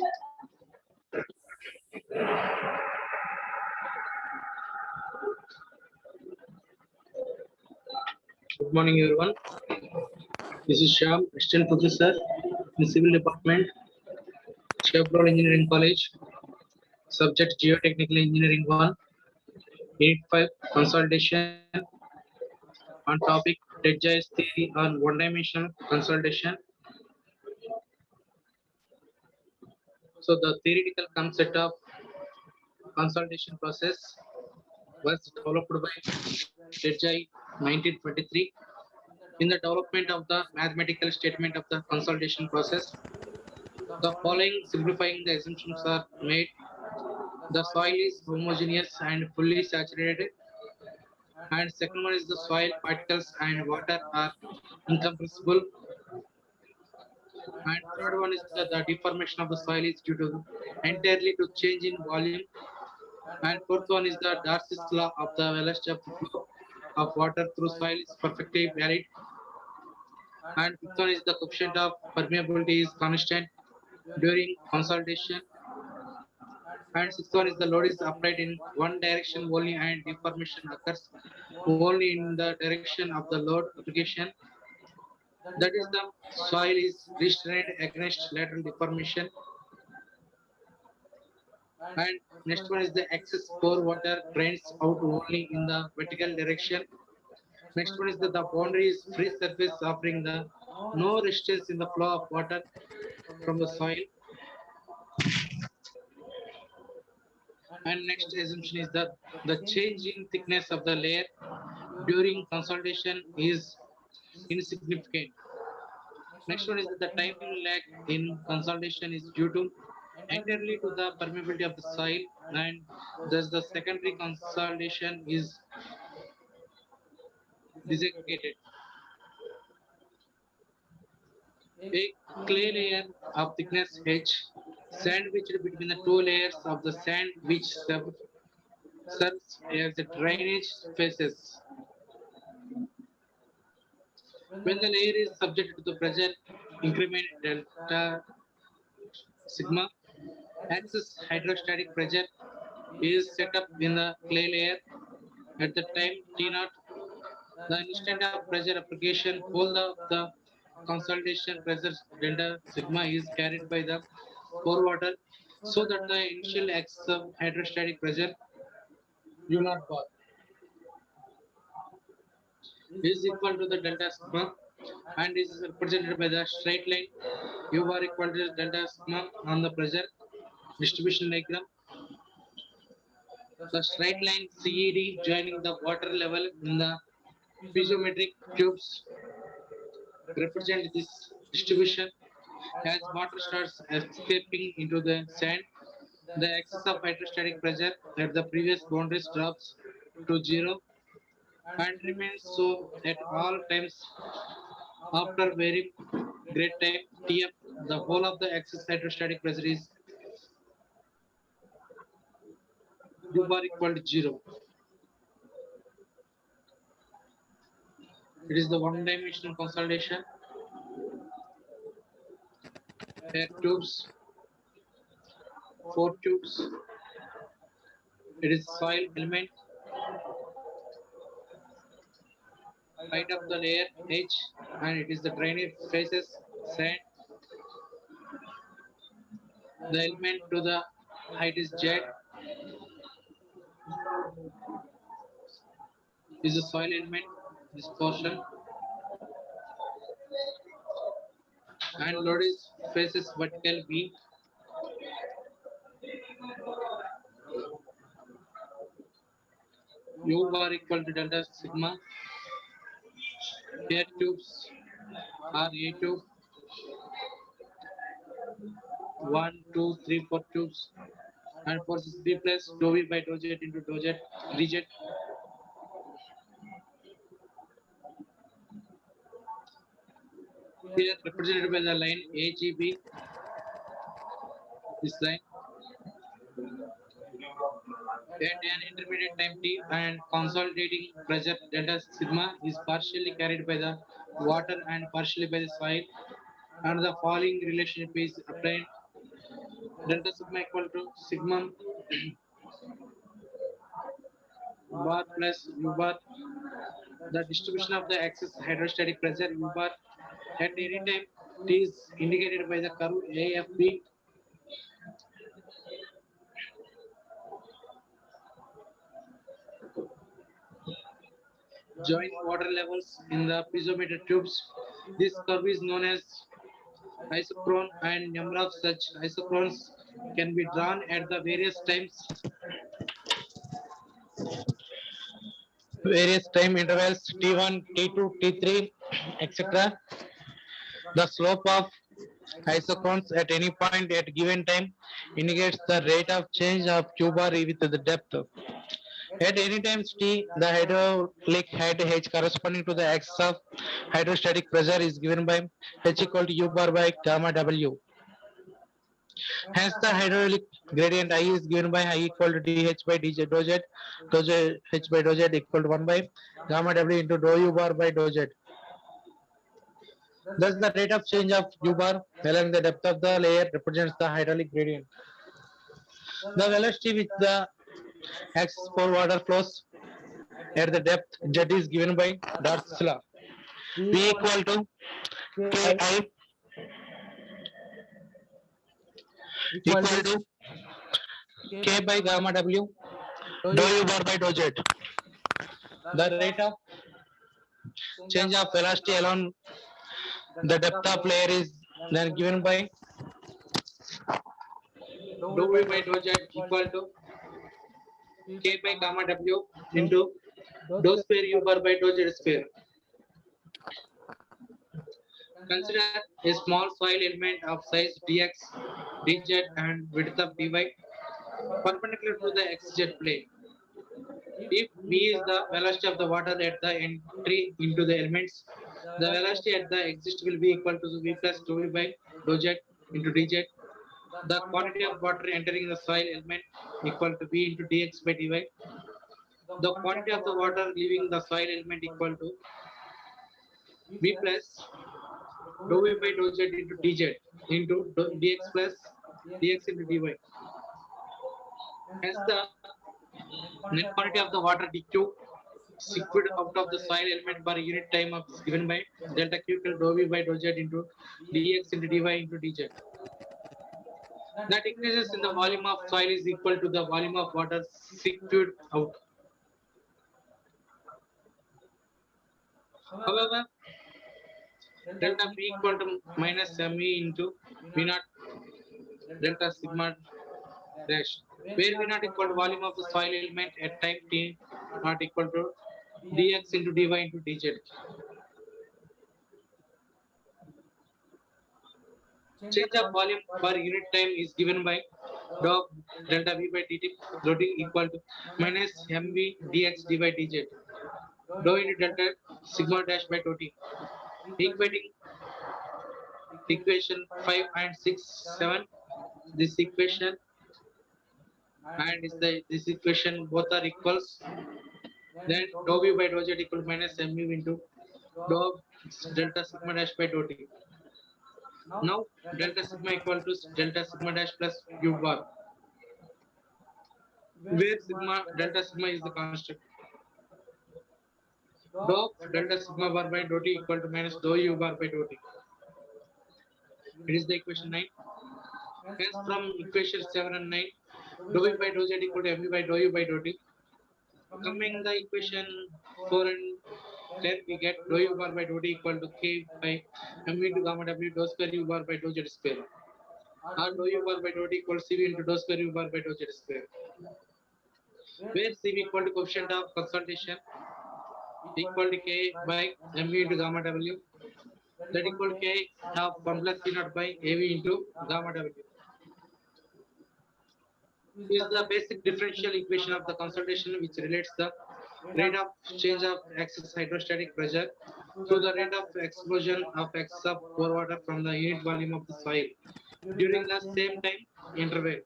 Good morning, everyone. This is Shyam, Assistant Professor in Civil Department, Chevron Engineering College. Subject Geotechnical Engineering 1, Unit 5 Consolidation. On topic Tedjai's theory on one-dimensional consolidation. So the theoretical concept of consolidation process was developed by Tedjai 1923. In the development of the mathematical statement of the consolidation process, the following simplifying the assumptions are made. The soil is homogeneous and fully saturated, and second one is the soil particles and water are incompressible, and third one is the deformation of the soil is due to entirely to change in volume, and fourth one is the Darcy's law of the velocity of the flow of water through soil is perfectly valid, and fifth one is the coefficient of permeability is constant during consolidation, and sixth one is the load is applied in one direction only and deformation occurs only in the direction of the load application. That is the soil is restrained against lateral deformation. And next one is the excess pore water drains out only in the vertical direction. Next one is the boundary is free surface offering the no resistance in the flow of water from the soil. And next assumption is that the change in thickness of the layer during consolidation is insignificant. Next one is that the time lag in consolidation is due to entirely to the permeability of the soil, and thus the secondary consolidation is desegregated. A clay layer of thickness h sandwiched between the two layers of the sand which serves as the drainage faces. When the layer is subjected to the pressure increment delta sigma, excess hydrostatic pressure is set up in the clay layer at the time T0. The instant of pressure application whole of the consolidation pressure delta sigma is carried by the pore water so that the initial excess of hydrostatic pressure U naught bar is equal to the delta sigma and is represented by the straight line U bar equal to delta sigma on the pressure distribution diagram. The straight line CED joining the water level in the piezometric tubes represent this distribution. As water starts escaping into the sand, the excess of hydrostatic pressure at the previous boundaries drops to zero and remains so at all times after very great time Tf. The whole of the excess hydrostatic pressure is U bar equal to zero. It is the one-dimensional consolidation. Air tubes, four tubes. It is soil element. Height of the layer H, and it is the drainage faces sand. The element to the height is Z, is the soil element, this portion, and load is faces vertical V. U bar equal to delta sigma. Air tubes are A tube, 1, 2, 3, 4 tubes, and force is B plus dou V by dou Z into dou Z dz. Here represented by the line AGB, this line, at an intermediate time T and consolidating pressure delta sigma is partially carried by the water and partially by the soil, and the following relationship is obtained. delta sigma equal to sigma bar plus u bar. The distribution of the excess hydrostatic pressure u bar at any time t is indicated by the curve AFB. Joining water levels in the piezometer tubes. This curve is known as isochron, and number of such isochrons can be drawn at the various time intervals t1, t2, t3, etc. The slope of isochrons at any point at given time indicates the rate of change of q bar with the depth. At any time t, the hydraulic head h corresponding to the axis of hydrostatic pressure is given by h equal to u bar by gamma w. Hence, the hydraulic gradient I is given by I equal to dh by dou z h by dou z equal to 1 by gamma w into dou u bar by dou z. Thus, the rate of change of u bar along the depth of the layer represents the hydraulic gradient. The velocity with the axis for water flows at the depth z is given by Darcy's law. V equal to Ki equal to K by gamma W dou u bar by dou z. The rate of change of velocity along the depth of layer is then given by dou v by dou z equal to K by gamma W into dou square u bar by dou z square. Consider a small soil element of size dx, dz and width of dy perpendicular to the xz plane. If v is the velocity of the water at the entry into the elements, the velocity at the exit will be equal to v plus dou v by dou z into dz. The quantity of water entering the soil element equal to v into dx by dy. The quantity of the water leaving the soil element equal to v plus dou v by dou z into dz into dx plus dx into dy. Hence, the net quantity of the water dq sequed out of the soil element per unit time of is given by delta q equal dou v by dou z into dx into dy into dz. That increases in the volume of soil is equal to the volume of water sequed out. However, delta v equal to minus me into v naught delta sigma dash, where v naught equal to volume of the soil element at time t not equal to dx into dy into dz. Change of volume per unit time is given by dou delta v by dt loading equal to minus mv dx dy dz dou into delta sigma dash by dou t. Equating equation 5 and 6 7, this equation and is the this equation both are equals, then dou v by dou z equal minus mu into dou delta sigma dash by dou t. Now delta sigma equal to delta sigma dash plus u bar, where sigma delta sigma is the constant. Dou delta sigma bar by dou t equal to minus dou u bar by dou t. It is the equation 9. Hence, from equation 7 and 9, dou v by dou z equal to mu by dou u by dou t. Coming the equation 4 and 10, we get dou u bar by dou t equal to k by mu into gamma w dou square u bar by dou z square. Or dou u bar by dou t equals cv into dou square u bar by dou z square. Where cv equal to coefficient of consolidation equal to k by mu into gamma w, that equal to k of 1 plus c naught by av into gamma w, is the basic differential equation of the consolidation which relates the rate of change of excess hydrostatic pressure to the rate of explosion of excess of pore water from the unit volume of the soil during the same time interval.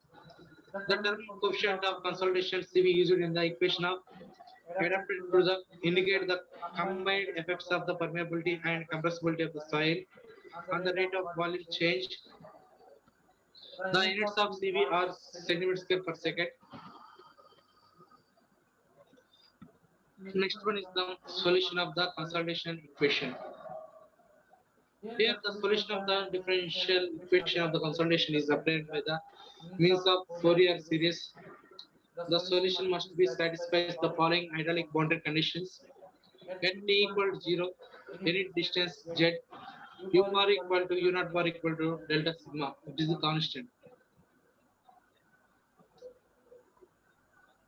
The term coefficient of consolidation CV used in the equation of adapted to the indicate the combined effects of the permeability and compressibility of the soil on the rate of volume change The units of CV are centimeters square per second. Next one is the solution of the consolidation equation. Here, the solution of the differential equation of the consolidation is obtained by the means of Fourier series. The solution must be satisfies the following hydraulic boundary conditions: at t equal to 0, unit distance z, u bar equal to u naught bar equal to delta sigma, it is the constant.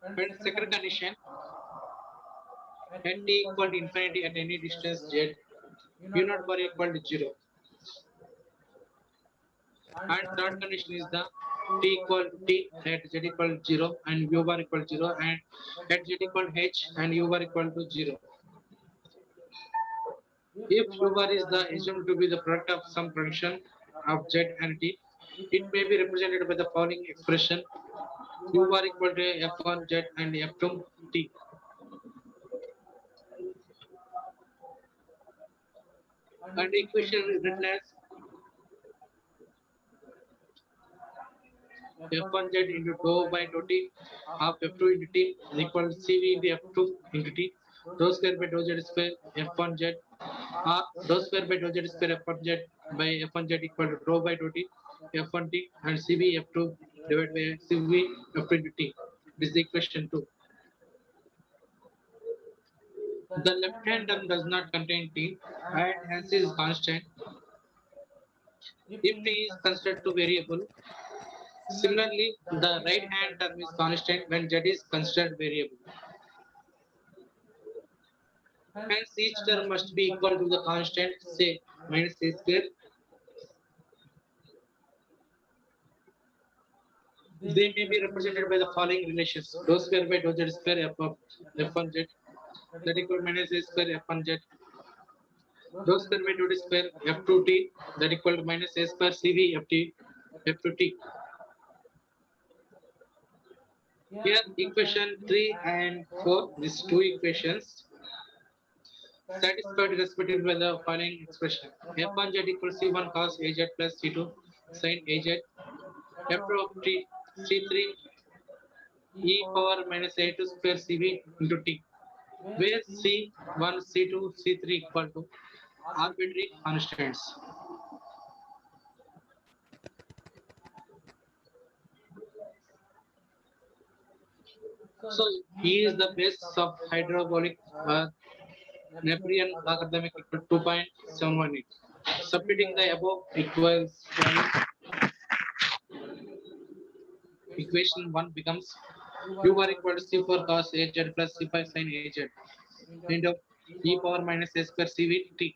And second condition, at t equal to infinity at any distance z, u naught bar equal to 0. And third condition is the t equal to t at z equal to 0 and u bar equal to 0, and at z equal to h and u bar equal to 0. If u bar is the assumed to be the product of some function of z and t, it may be represented by the following expression: u bar equal to f1 z and f2 t. And equation is written as f1 z into dou by dou t of f2 into t is equal to cv into f2 into t dou square by dou z square f1 z, or dou square by dou z square f1 z by f1 z equal to dou by dou t f1 t and cv f2 divided by cv f2 into t. This is the equation 2. The left hand term does not contain t and hence is constant if t is considered to variable. Similarly, the right hand term is constant when z is considered variable. Hence, each term must be equal to the constant, say, minus a square. They may be represented by the following relations: dou square by dou z square f of f1 z, that equal minus a square f1 z, dou square by dou t square f2 t, that equal to minus a square cv ft f2 t. Here, equation 3 and 4, these two equations satisfied respectively by the following expression: f1 z equals c1 cos az plus c2 sin az, f2 of t c3 e power minus a2 square cv into t, where c1, c2, c3 equal to arbitrary constants. So E is the base of hyperbolic Neperian logarithmic equal to 2.718. Substituting the above equals equation 1 becomes u bar equal to c4 cos az plus c5 sin az into e power minus a square cv t.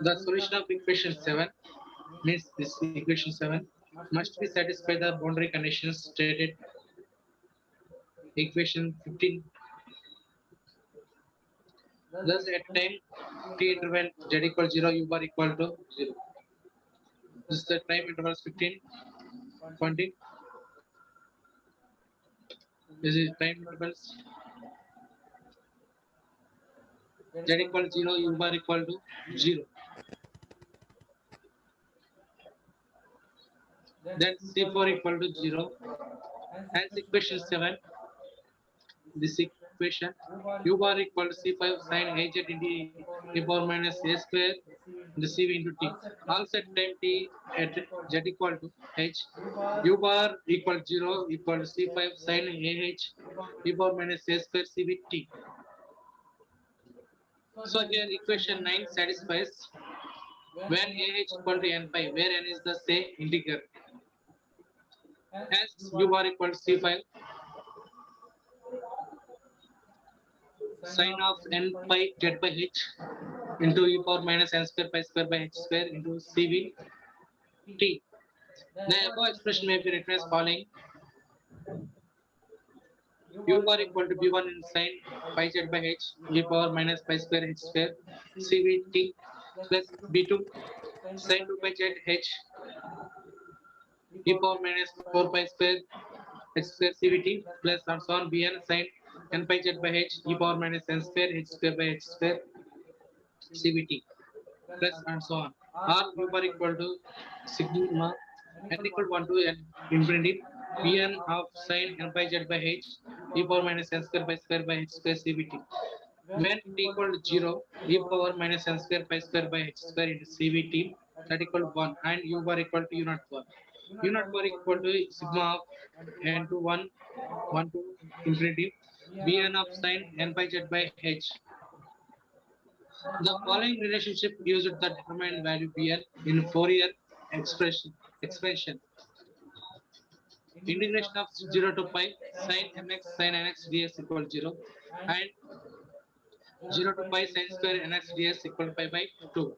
The solution of equation 7 means this equation 7 must be satisfy the boundary conditions stated equation 15. Thus, at time t interval z equal 0, u bar equal to 0. This is the time intervals 15, 20. This is time intervals z equal 0, u bar equal to 0. Then c4 equal to 0. Hence, equation 7, this equation u bar equal to c5 sin az into e power minus a square into cv into t. Also at time t at z equal to h, u bar equal to 0 equal to c5 sin ah e power minus a square cv t. So here equation 9 satisfies when ah equal to n pi, where n is the say integer. Hence u bar equal to c5 sin of n pi z by h into e power minus n square by h square into cv t. The above expression may be written as following: u bar equal to b1 in sin pi z by h e power minus pi square h square cv t plus b2 sin 2 pi z h e power minus 4 pi square h square cvt plus and so on bn sin n pi z by h e power minus n square h square by h square cvt plus and so on. or u bar equal to sigma n equal to 1 to n infinity Pn of sin n by z by h e power minus n square by h square cbt. When t equal to 0, e power minus n square pi square by h square into cbt that equal to 1 and u bar equal to u naught bar. U naught bar equal to sigma of n to 1, 1 to infinity Bn of sin n by z by h. The following relationship used the determined value Bn in Fourier expression. Integration of 0 to pi sin mx sin nx dx equal to 0 and 0 to pi sin square nx dx equal to pi by 2,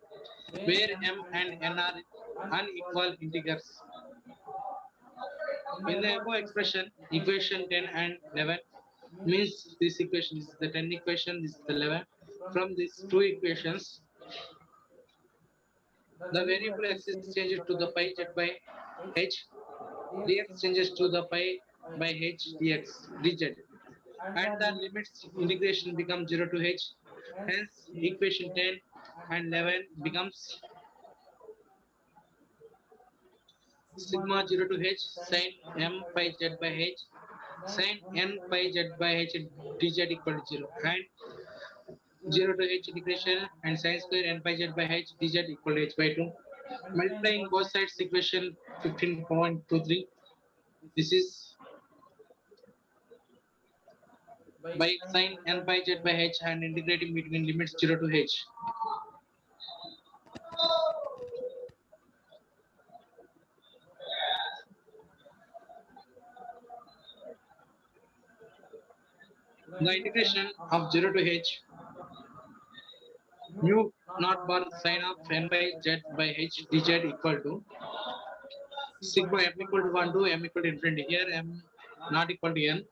where m and n are unequal integers. In the above expression, equation 10 and 11 means this equation is the 10 equation, this is the 11. From these two equations, the variable x is changed to the pi z by h, dx changes to the pi by h dz, and the limits integration becomes 0 to h. Hence, equation 10 and 11 becomes sigma 0 to h sin m pi z by h sin n pi z by h dz equal to 0 and 0 to h integration and sin square n pi z by h dz equal to h by 2. Multiplying both sides equation 15.23. This is by sin n pi z by h and integrating between limits 0 to h. The integration of 0 to h mu naught bar sin of n by z by h dz equal to sigma m equal to 1 to m equal to infinity. Here m not equal to n.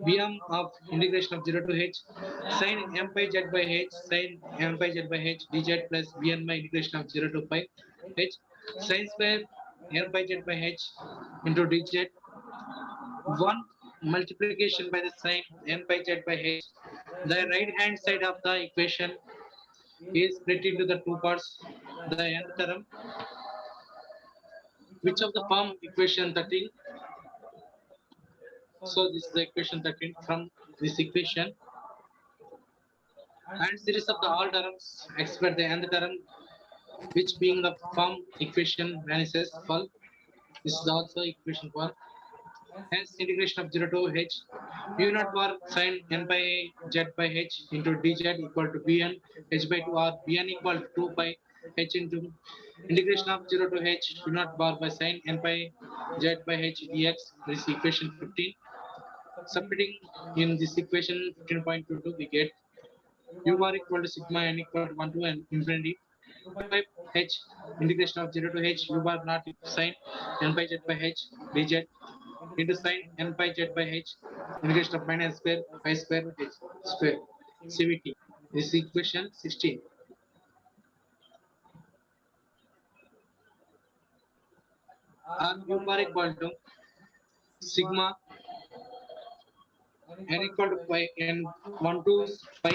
Bm of integration of 0 to h sin m pi z by h sin m pi z by h dz plus bn by integration of 0 to pi h sin square n pi z by h into dz. One multiplication by the sin n pi z by h. The right hand side of the equation is split into the two parts. The nth term, which of the form equation 13. So this is the equation 13 from this equation. And series of the all terms except the nth term, which being the form equation vanishes fall. This is also equation 1. Hence integration of 0 to h u naught bar sin n by z by h into dz equal to bn h by 2 or bn equal to 2 pi h into integration of 0 to h u naught bar by sin n by z by h dx. This is equation 15. Substituting in this equation 15.22 we get u bar equal to sigma n equal to 1 to n infinity 2 pi h integration of 0 to h u bar not sin n by z by h dz into sin n pi z by h integration of minus square pi square h square cvt. This is equation 16. R u bar equal to sigma n equal to pi n 1 to pi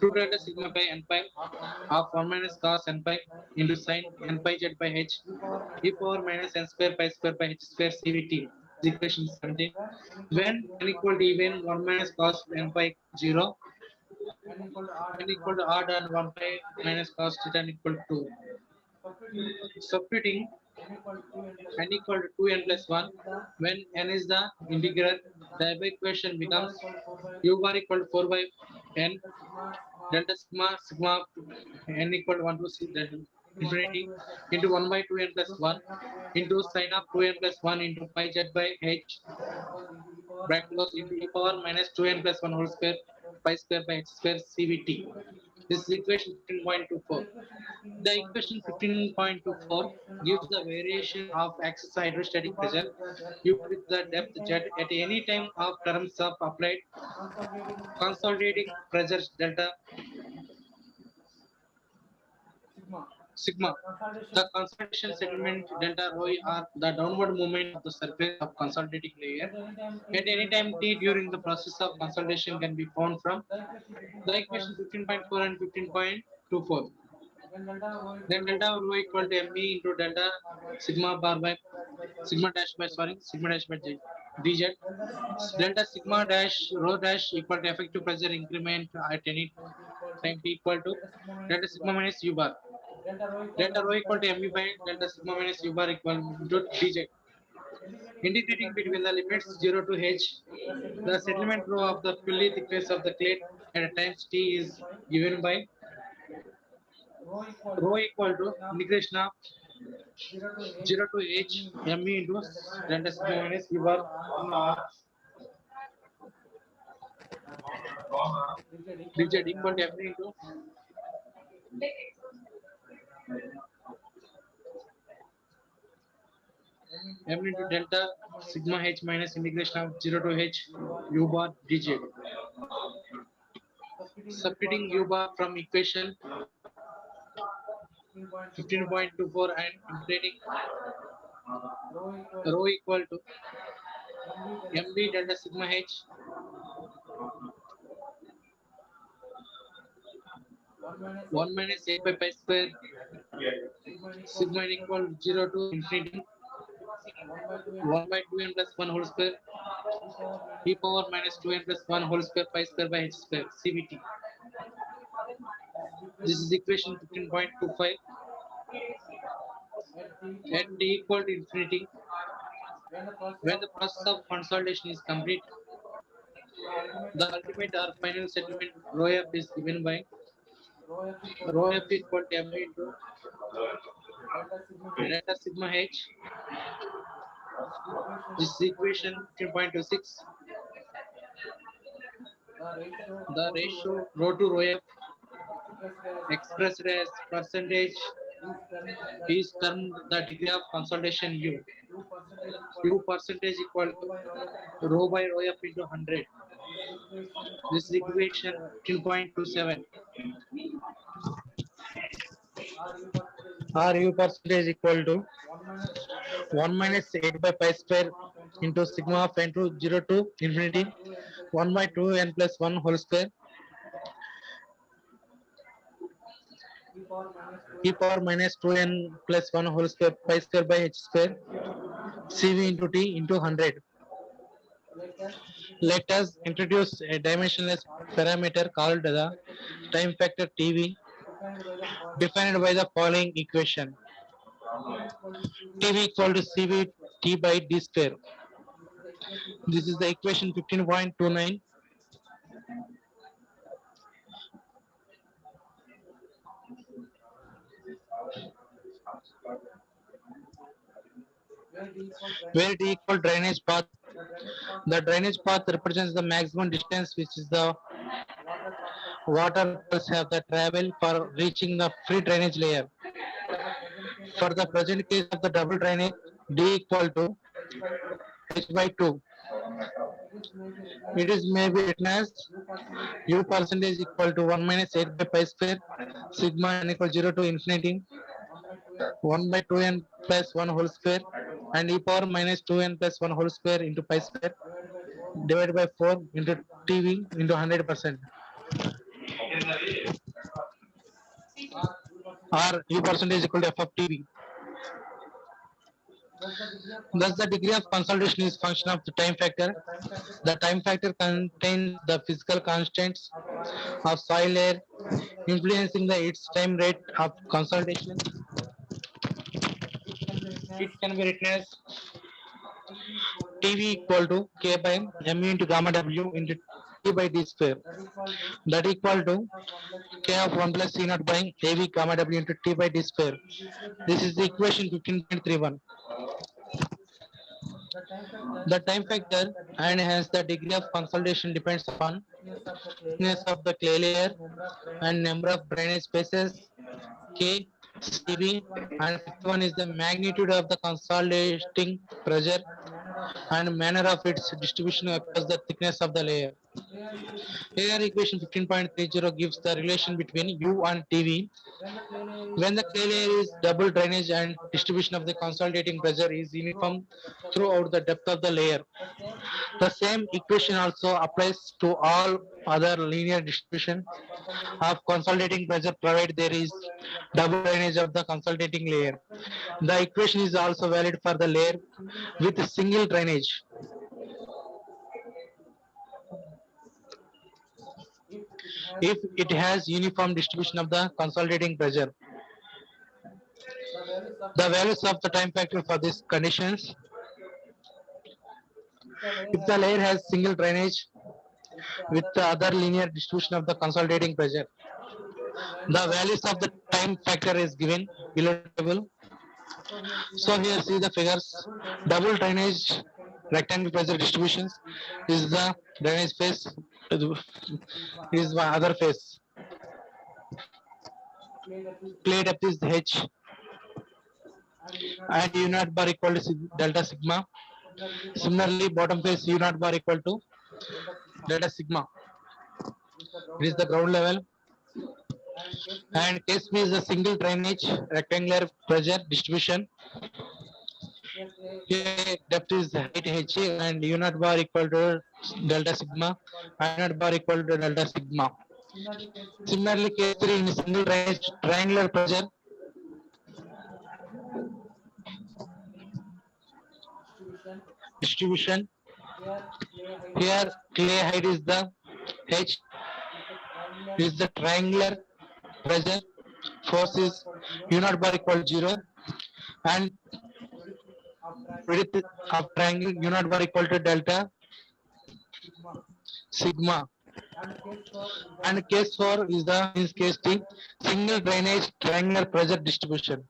2 delta sigma pi n pi of 1 minus cos n pi into sin n pi z by h e power minus n square by h square cvt. Equation 17. When n equal to even 1 minus cos n pi 0, n equal to odd and 1 pi minus cos theta n equal to 2. Substituting n equal to 2n plus 1 when n is the integer, the above equation becomes u bar equal to 4 by n delta sigma n equal to 1 to infinity into 1 by 2n plus 1 into sin of 2n plus 1 into pi z by h bracket close into e power minus 2n plus 1 whole square pi square by h square cvt. This is equation 15.24. The equation 15.24 gives the variation of excess hydrostatic pressure used with the depth z at any time of terms of applied consolidating pressure delta sigma. The consolidation settlement delta rho are the downward movement of the surface of consolidating layer at any time t during the process of consolidation can be found from the equation 15.4 and 15.24. Then delta rho equal to me into delta sigma bar by sigma dash by dz. Delta sigma dash rho dash equal to effective pressure increment at any time t equal to delta sigma minus u bar. Delta rho equal to me by delta sigma minus u bar equal to dz. Integrating between the limits 0 to h, the settlement rho of the fully thickness of the plate at times t is given by rho equal to integration of 0 to h me into delta sigma minus u bar dz equal to me into m into delta sigma h minus integration of 0 to h u bar dz. Substituting u bar from equation 15.24 and integrating rho equal to mb delta sigma h 1 minus 8 by pi square sigma equal 0 to infinity 1 by 2n plus 1 whole square e power minus 2n plus 1 whole square pi square by h square cbt. This is equation 15.25. At t equal to infinity, when the process of consolidation is complete, the ultimate or final settlement rho f is given by rho f equal to m into delta sigma h. This is equation 15.26. The ratio rho to rho f expressed as percentage is termed the degree of consolidation u. U percentage equal to rho by rho f into 100. This is equation 15.27. R u percentage equal to 1 minus 8 by pi square into sigma of n to 0 to infinity 1 by 2 n plus 1 whole square e power minus 2 n plus 1 whole square pi square by h square cv into t into 100. Let us introduce a dimensionless parameter called the time factor TV, defined by the following equation. TV equal to CV T by D square. This is the equation 15.29. Where D equal drainage path. The drainage path represents the maximum distance which is the water pulse have the travel for reaching the free drainage layer. For the present case of the double drainage, D equal to h by 2. It is may be written as u percentage equal to 1 minus 8 by pi square sigma n equal 0 to infinity 1 by 2n plus 1 whole square and e power minus 2n plus 1 whole square into pi square divided by 4 into TV into 100%. Or u percentage equal to f of TV. Thus, the degree of consolidation is function of the time factor. The time factor contains the physical constants of soil layer influencing the its time rate of consolidation. It can be written as TV equal to K by mu into gamma W into T by D square. That equal to K of 1 plus C naught by AV gamma W into T by D square. This is the equation 15.31. The time factor and hence the degree of consolidation depends upon thickness of the clay layer and number of drainage spaces K, CB, and fifth one is the magnitude of the consolidating pressure and manner of its distribution across the thickness of the layer. Here equation 15.30 gives the relation between U and TV. When the clay layer is double drainage and distribution of the consolidating pressure is uniform throughout the depth of the layer. The same equation also applies to all other linear distribution of consolidating pressure provided there is double drainage of the consolidating layer. The equation is also valid for the layer with single drainage. If it has uniform distribution of the consolidating pressure. The values of the time factor for these conditions. If the layer has single drainage with the other linear distribution of the consolidating pressure, the values of the time factor is given below the table. So here see the figures. Double drainage rectangle pressure distributions is the drainage phase, is the other phase. Clay depth is H and U naught bar equal to delta sigma. Similarly, bottom phase U naught bar equal to delta sigma. It is the ground level. And case B is a single drainage rectangular pressure distribution. Here depth is height H and U naught bar equal to delta sigma, I naught bar equal to delta sigma. Similarly, case 3 in single drainage triangular pressure distribution. Here clay height is the H, is the triangular pressure, force is U naught bar equal to 0, and width of triangle U naught bar equal to delta sigma. And case 4 is the means case T, single drainage triangular pressure distribution.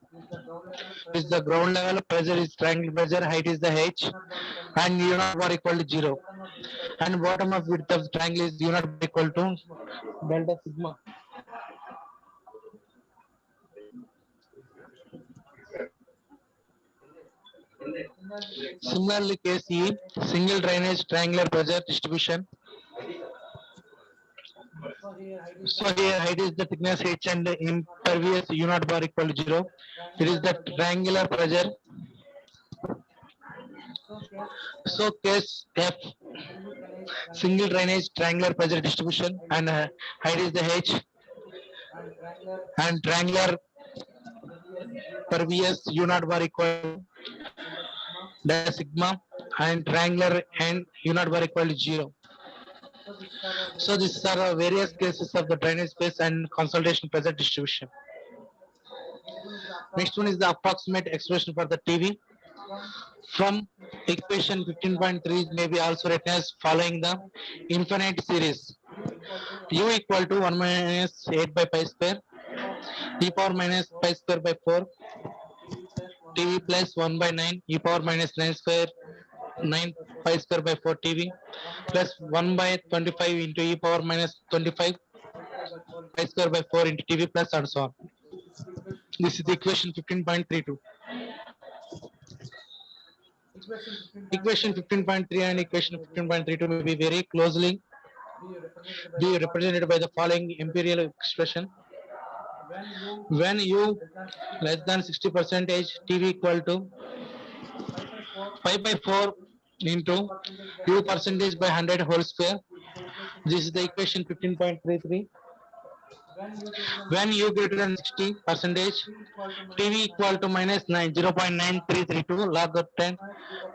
Is the ground level pressure is triangular pressure, height is the H, and U naught bar equal to 0. And bottom of width of the triangle is U naught bar equal to delta sigma. Similarly, case E, single drainage triangular pressure distribution. So here height is the thickness H and the impervious U naught bar equal to 0. It is the triangular pressure. So case F, single drainage triangular pressure distribution, and height is the H, and triangular pervious U naught bar equal to delta sigma, and triangular and U naught bar equal to 0. So these are various cases of the drainage space and consolidation pressure distribution. Next one is the approximate expression for the TV. From equation 15.3 may be also written as following the infinite series. U equal to 1 minus 8 by pi square, e power minus pi square by 4, TV plus 1 by 9, e power minus 9 square, 9 pi square by 4 TV, plus 1 by 25 into e power minus 25 pi square by 4 into TV plus and so on. This is the equation 15.32. Equation 15.3 and equation 15.32 may be very closely be represented by the following imperial expression. When U less than 60 percentage, TV equal to pi by 4 into U percentage by 100 whole square. This is the equation 15.33. When U greater than 60 percentage, TV equal to minus 0.9332 log of 10,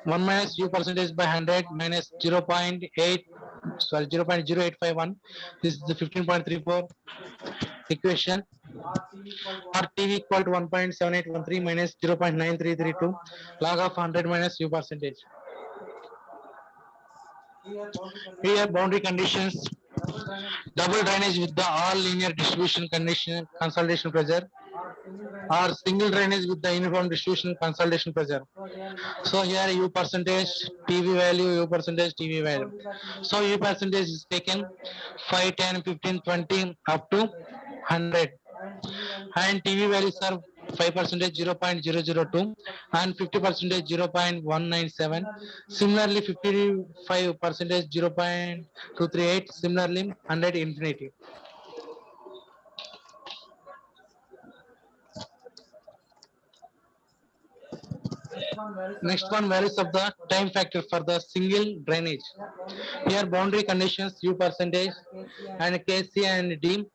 1 minus U percentage by 100 minus 0.0851. This is the 15.34 equation. Or TV equal to 1.7813 minus 0.9332 log of 100 minus U percentage. Here boundary conditions: double drainage with the all linear distribution condition consolidation pressure, or single drainage with the uniform distribution consolidation pressure. So here U percentage, TV value, U percentage, TV value. So U percentage is taken 5, 10, 15, 20 up to 100, and TV values are 5% 0.002 and 50% 0.197. Similarly 55% 0.238. Similarly 100 infinity. Next one, values of the time factor for the single drainage. Here boundary conditions U percentage and Kc and D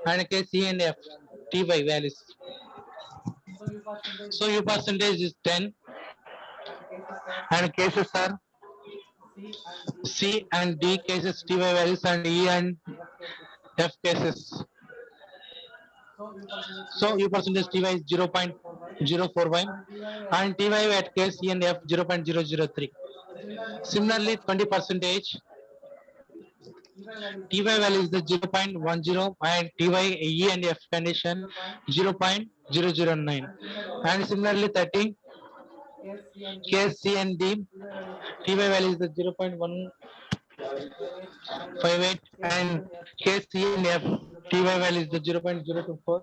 and Kc and F Ty values. So U percentage is 10 and cases are C and D cases Ty values and E and F cases. So U percentage Ty is 0.045 and Ty at case E and F 0.003. Similarly 20 percentage Ty value is the 0.10 and Ty E and F condition 0.009. And similarly 30 case C and D Ty value is the 0.158 and case C and F Ty value is the 0.024.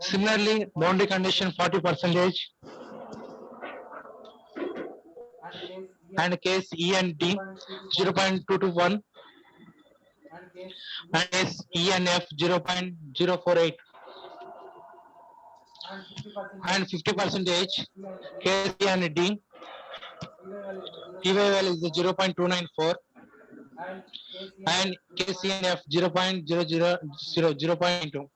Similarly, boundary condition 40 percentage and case E and D 0.221 and case E and F 0.048 and 50 percentage case E and D Ty value is the 0.294 and case E and F 0.000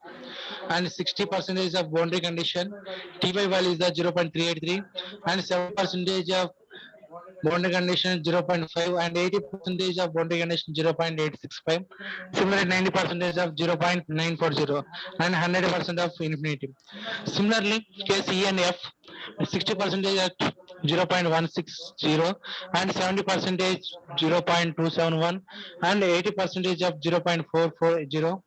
and 60 percentage of boundary condition Ty value is the 0.383 and 7 percentage of boundary condition 0.5 and 80 percentage of boundary condition 0.865. Similarly 90 percentage of 0.940 and 100% of infinity. Similarly case E and F 60 percentage at 0.160 and 70 percentage 0.271 and 80 percentage of 0.440.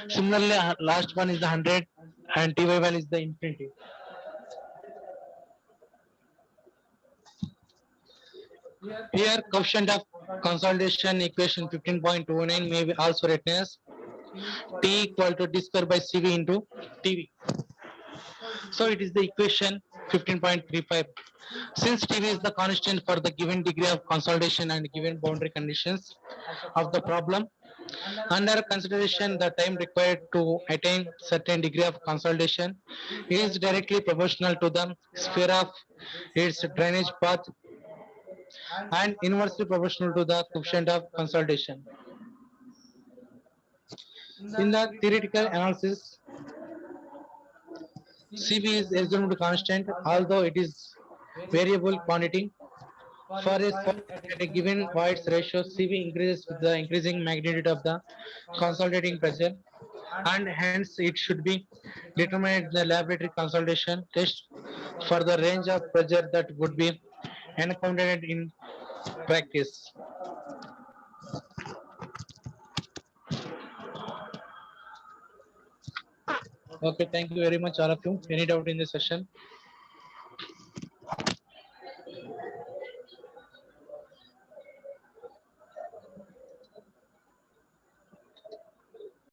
Similarly last one is the 100 and Ty value is the infinity. Here, coefficient of consolidation equation 15.29 may be also written as T equal to D square by CV into TV. So it is the equation 15.35. Since TV is the constant for the given degree of consolidation and given boundary conditions of the problem, under consideration the time required to attain certain degree of consolidation is directly proportional to the sphere of its drainage path and inversely proportional to the coefficient of consolidation. In the theoretical analysis, CV is assumed constant, although it is variable quantity. For a solid at a given voids ratio, CV increases with the increasing magnitude of the consolidating pressure, and hence it should be determined the laboratory consolidation test for the range of pressure that would be encountered in practice. Okay, thank you very much, all of you. Any doubt in this session?